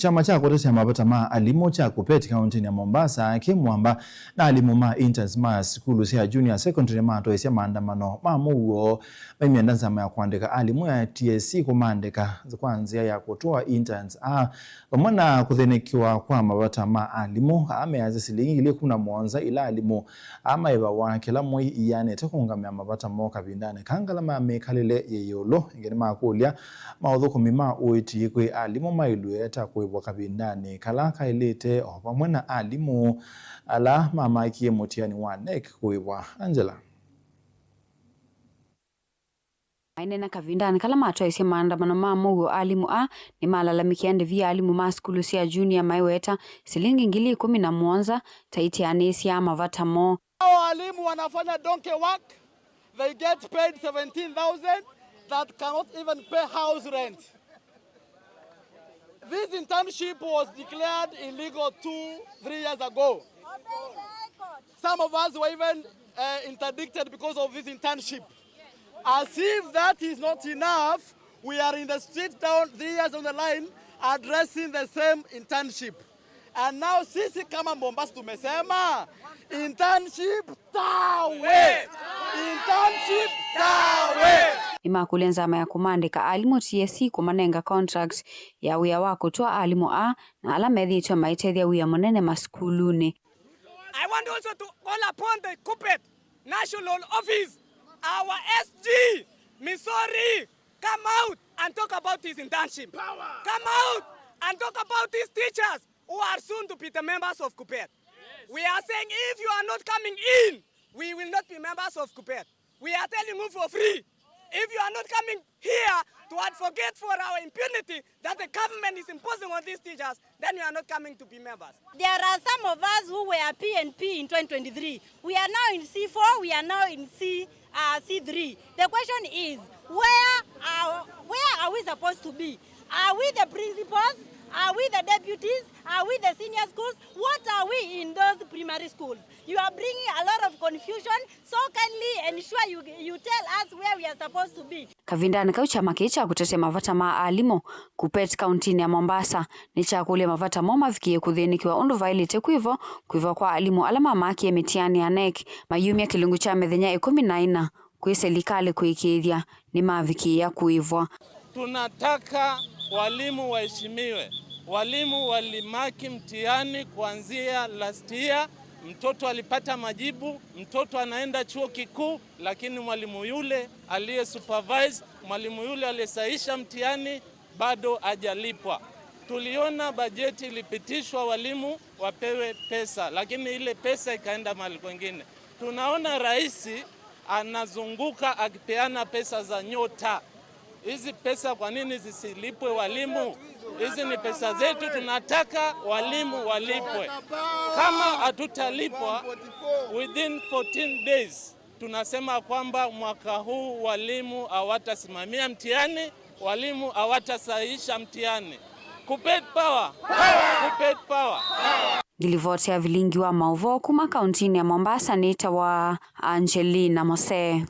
Chama cha kutetea mapato ma alimu cha Kuppet County ya Mombasa kimwamba na alimu ma interns ma skulu cia junior secondary ma to cia maandamano ma mugo memiandanza ma kuandika alimu ya TSC kumandika kwanzia ya kutoa interns pamoja kuthenikiwa kwa mapato ma alimu ameanza silingi ile kuna mwanza ila alimu ama eba wake la moi iyane tekungamya mapato mo kabindane kangala ma mekalele yeyolo ngene ma kulia maudhuko mima uiti kwe alimu mailueta wakabindani kalaka ilete pamwe na alimu ala mama ikie mutiani wa NEC kuiwa Angela Ainena kavindani kala matwaise maandamano ma mugo alimu ni malalamiki ande via alimu ma skulu cia junior maiweta silingi ngili 17 taiti anesi ama vata mo. Alimu wanafanya donkey work, they get paid 17,000 that cannot even pay house rent. This internship was declared illegal 2-3 years ago. Some of us were even interdicted because of this internship. As if that is not enough, we are in the street down 3 years on the line addressing the same internship. And now sisi kama Mombasa tumesema internship tawe! Internship tawe! Imakulenza ya kumandika alimu TSC kumanenga contracts ya wia wako toa alimu na ala medhi maitedhi ya wia monene maskuluni. I want also to call upon the Kuppet National Office, our SG, Missouri, come out and talk about his internship. Power. Come out and talk about these teachers who are soon to be the members of Kuppet. Yes. We are saying if you are not coming in, we will not be members of Kuppet. We are telling you for free. If you are not coming here to advocate for our impunity that the government is imposing on these teachers, then you are not coming to be members. There are some of us who were PNP in 2023. We are now in C4, we are now in C3. The question is, where are we supposed to be? Are we the principals? Are we the deputies? Are we the senior schools? What are we in those primary schools? You are bringing a lot of confusion, so kindly ensure you tell us where we are supposed to be. Kavindani kau chama kicha kutetea mavata ma alimu Kuppet County ya Mombasa ni cha kulia mavata moma vikie kuthenikiwa undu vailite kuivo kwa alimu ala mama akie mitiani ya NEC mayumia kilungu cha methenya 14 kwi serikali kuikithia ni maviki ya kuivwa. Tunataka walimu waheshimiwe. Walimu walimaki mtihani kuanzia last year, mtoto alipata majibu, mtoto anaenda chuo kikuu, lakini mwalimu yule aliye supervise, mwalimu yule aliyesahisha mtihani bado hajalipwa. Tuliona bajeti ilipitishwa walimu wapewe pesa, lakini ile pesa ikaenda mahali kwingine. Tunaona rais anazunguka akipeana pesa za nyota. Hizi pesa kwa nini zisilipwe walimu? Hizi ni pesa zetu, tunataka walimu walipwe. Kama hatutalipwa within 14 days, tunasema kwamba mwaka huu walimu hawatasimamia mtihani, walimu hawatasahisha mtihani. Kuppet power! Kuppet power! Gilivotea vilingi wa mauvo kuma kauntini ya Mombasa nita wa Angelina Mose.